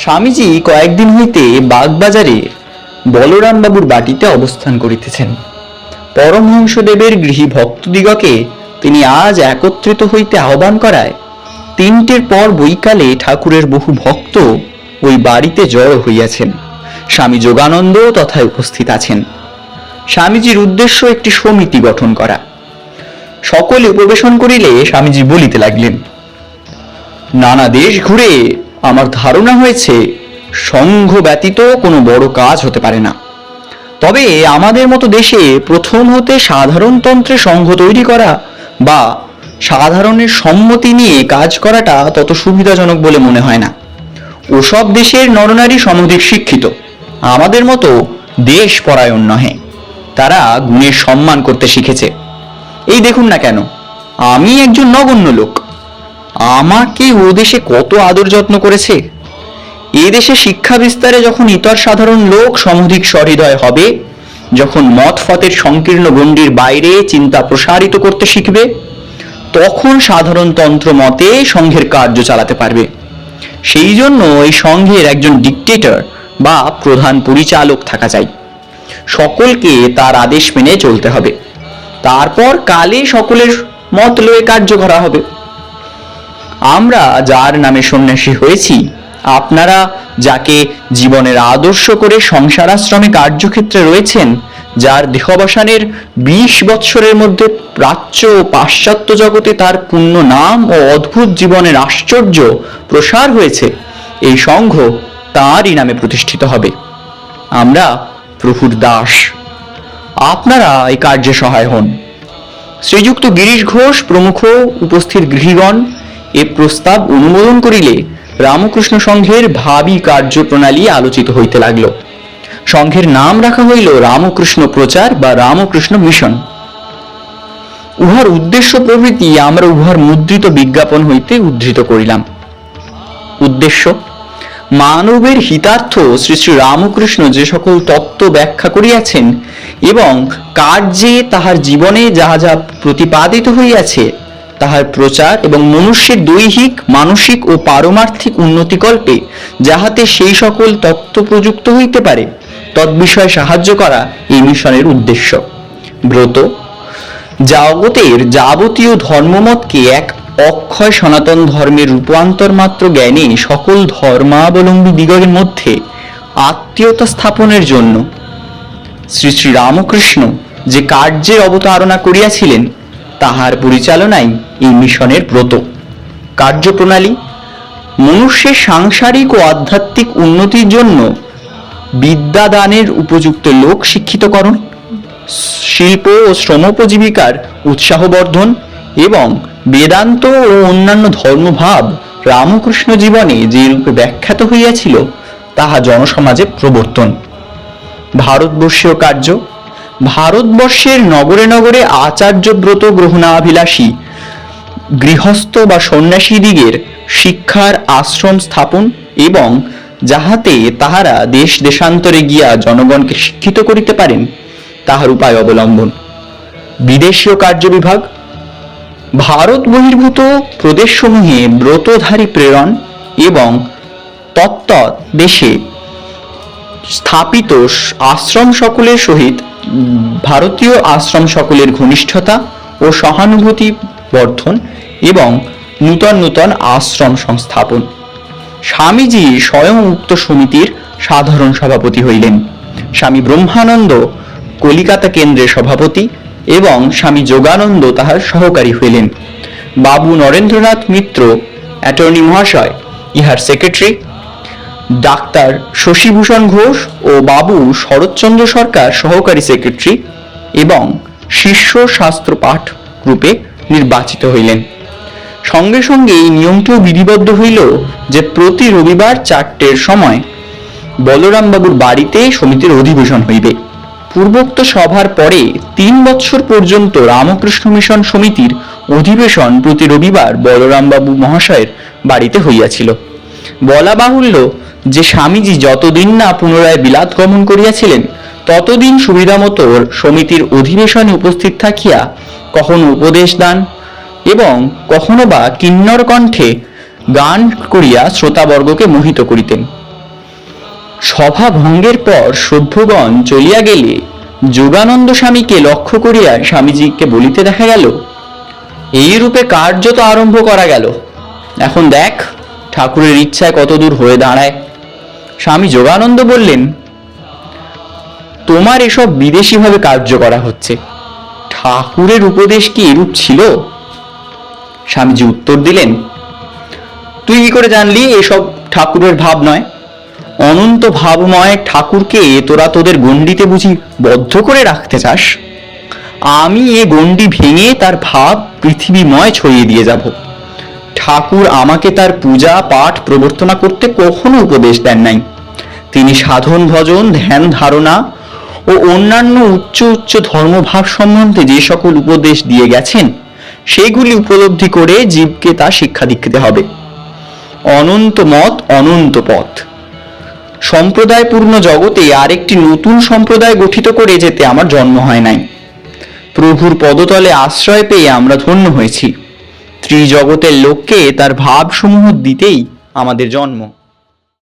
স্বামীজি কয়েকদিন হইতে বাগবাজারে বলরাম বাবুর বাটিতে অবস্থান করিতেছেন। পরমহংসদেবের গৃহী ভক্তদিগকে তিনি আজ একত্রিত হইতে আহ্বান করায় 3টের পর বৈকালে ঠাকুরের বহু ভক্ত ওই বাড়িতে জড়ো হইয়াছেন। স্বামী যোগানন্দ তথায় উপস্থিত আছেন। স্বামীজির উদ্দেশ্য একটি সমিতি গঠন করা। সকলে উপবেশন করিলে স্বামীজি বলিতে লাগলেন, নানা দেশ ঘুরে আমার ধারণা হয়েছে সংঘ ব্যতীত কোনো বড় কাজ হতে পারে না। তবে আমাদের মতো দেশে প্রথম হতে সাধারণতন্ত্রে সংঘ তৈরি করা বা সাধারণের সম্মতি নিয়ে কাজ করাটা তত সুবিধাজনক বলে মনে হয় না। ওসব দেশের নরনারী সমধিক শিক্ষিত, আমাদের মতো দেশ পরায়ণ নহে। তারা গুণের সম্মান করতে শিখেছে। এই দেখুন না কেন, আমি একজন নগণ্য লোক, আমাকে ও দেশে কত আদর যত্ন করেছে। এ দেশে শিক্ষা বিস্তারে যখন ইতর সাধারণ লোক সমধিক সহৃদয় হবে, যখন মত ফতের সংকীর্ণ গণ্ডির বাইরে চিন্তা প্রসারিত করতে শিখবে, তখন সাধারণতন্ত্র মতে সংঘের কার্য চালাতে পারবে। সেই জন্য এই সংঘের একজন ডিকটেটর বা প্রধান পরিচালক থাকা চাই। সকলকে তার আদেশ মেনে চলতে হবে। তারপর কালে সকলের মত লয়ে কার্য করা হবে। আমরা যার নামে সন্ন্যাসী হয়েছি, আপনারা যাকে জীবনের আদর্শ করে সংসারাশ্রমে কার্যক্ষেত্রে রয়েছেন, যার দেহাবসানের 20 বৎসরের মধ্যে প্রাচ্য ও পাশ্চাত্য জগতে তার পূর্ণ নাম ও অদ্ভুত জীবনের আশ্চর্য প্রসার হয়েছে, এই সংঘ তাঁরই নামে প্রতিষ্ঠিত হবে। আমরা প্রভুর দাস, আপনারা এই কার্যে সহায় হন। শ্রীযুক্ত গিরিশ ঘোষ প্রমুখ উপস্থিত গৃহীগণ এ প্রস্তাব অনুমোদন করিলে রামকৃষ্ণ সংঘের ভাবী কার্যপ্রণালী আলোচিত হইতে লাগল। সংঘের নাম রাখা হইল রামকৃষ্ণ প্রচার বা রামকৃষ্ণ মিশন। উহার উদ্দেশ্য প্রভৃতি আমরা উহার মুদ্রিত বিজ্ঞাপন হইতে উদ্ধৃত করিলাম। উদ্দেশ্য, মানবের হিতার্থ শ্রী শ্রী রামকৃষ্ণ যে সকল তত্ত্ব ব্যাখ্যা করিয়াছেন এবং কার্যে তাহার জীবনে যাহা যা প্রতিপাদিত হইয়াছে তাহার প্রচার এবং মনুষ্যের দৈহিক, মানসিক ও পারমার্থিক উন্নতিকল্পে যাহাতে সেই সকল তত্ত্ব প্রযুক্ত হইতে পারে তদ্বিষয়ে সাহায্য করা এই মিশনের উদ্দেশ্য। ব্রত, জগতের যাবতীয় ধর্মমতকে এক অক্ষয় সনাতন ধর্মের রূপান্তর মাত্র জ্ঞানে সকল ধর্মাবলম্বী দিগের মধ্যে আত্মীয়তা স্থাপনের জন্য শ্রী শ্রী রামকৃষ্ণ যে কার্যের অবতারণা করিয়াছিলেন, তাহার পরিচালনাই এই মিশনের ব্রত। কার্যপ্রণালী, মনুষ্যের সাংসারিক ও আধ্যাত্মিক উন্নতির জন্য বিদ্যাদানের উপযুক্ত লোক শিক্ষিতকরণ, শিল্প ও শ্রমোপজীবিকার উৎসাহবর্ধন এবং বেদান্ত ও অন্যান্য ধর্মভাব রামকৃষ্ণ জীবনে যে রূপে ব্যাখ্যাত হইয়াছিল তাহা জনসমাজে প্রবর্তন। ভারতবর্ষীয় কার্য, ভারতবর্ষের নগরে নগরে আচার্যব্রত গ্রহণাভিলাষী গৃহস্থ বা সন্ন্যাসীদিগের শিক্ষার আশ্রম স্থাপন এবং যাহাতে তাহারা দেশ দেশান্তরে গিয়া জনগণকে শিক্ষিত করিতে পারেন তাহার উপায় অবলম্বন। বিদেশীয় কার্য বিভাগ, ভারত বহির্ভূত প্রদেশসমূহে ব্রতধারী প্রেরণ এবং তত্ত্ব দেশে স্থাপিত আশ্রম সকলের সহিত ভারতীয় আশ্রম সকলের ঘনিষ্ঠতা ও সহানুভূতি বর্ধন এবং নূতন নূতন আশ্রম সংস্থাপন। স্বামীজি স্বয়ং উক্ত সমিতির সাধারণ সভাপতি হইলেন। স্বামী ব্রহ্মানন্দ কলিকাতা কেন্দ্রের সভাপতি এবং স্বামী যোগানন্দ তাহার সহকারী হইলেন। বাবু নরেন্দ্রনাথ মিত্র অ্যাটর্নি মহাশয় ইহার সেক্রেটারি, ডাক্তার শশীভূষণ ঘোষ ও বাবু শরৎচন্দ্র সরকার সহকারী সেক্রেটারি এবং শিষ্য শাস্ত্র পাঠ রূপে নির্বাচিত হইলেন। সঙ্গে সঙ্গে এই নিয়মটিও বিধিবদ্ধ হইল যে প্রতি রবিবার 4টের সময় বলরাম বাবুর বাড়িতে সমিতির অধিবেশন হইবে। পূর্বোক্ত সভার পরে 3 বৎসর পর্যন্ত রামকৃষ্ণ মিশন সমিতির অধিবেশন প্রতি রবিবার বলরাম বাবু মহাশয়ের বাড়িতে হইয়াছিল। বলা বাহুল্য যে স্বামীজি যতদিন না পুনরায় বিলাত গমন করিয়াছিলেন ততদিন সুবিধামতো সমিতির অধিবেশনে উপস্থিত থাকিয়া কখনো উপদেশ দান এবং কখনো বা কিন্নর কণ্ঠে গান করিয়া শ্রোতাবর্গকে মোহিত করিতেন। সভা ভঙ্গের পর সভ্যগণ চলিয়া গেলে যোগানন্দ স্বামীকে লক্ষ্য করিয়া স্বামীজিকে বলিতে দেখা গেল, এই রূপে কার্য তো আরম্ভ করা গেল, এখন দেখ ঠাকুরের ইচ্ছায় কতদূর হয়ে দাঁড়ায়। স্বামী যোগানন্দ বললেন, তোমার এসব বিদেশিভাবে কার্য করা হচ্ছে, ঠাকুরের উপদেশ কি এরূপ ছিল? স্বামীজি উত্তর দিলেন, তুই কি করে জানলি এসব ঠাকুরের ভাব নয়? অনন্ত ভাবময় ঠাকুরকে তোরা তোদের গণ্ডিতে বুঝি বদ্ধ করে রাখতে চাস? আমি এ গণ্ডি ভেঙে তার ভাব পৃথিবীময় ছড়িয়ে দিয়ে যাব। ঠাকুর আমাকে তার পূজা পাঠ প্রবর্তনা করতে কখনো উপদেশ দেন নাই। তিনি সাধন ভজন ধ্যান ধারণা ও অন্যান্য উচ্চ উচ্চ ধর্মভাব সম্বন্ধে যে সকল উপদেশ দিয়ে গেছেন সেগুলি উপলব্ধি করে জীবকে তা শিক্ষা দিতে হবে। অনন্ত মত অনন্ত পথ। সম্প্রদায়পূর্ণ জগতে আরেকটি নতুন সম্প্রদায় গঠিত করে যেতে আমার জন্ম হয় নাই। প্রভুর পদতলে আশ্রয় পেয়ে আমরা ধন্য হয়েছি। ত্রিজগতের লোককে তার ভাবসমূহ দিতেই আমাদের জন্ম।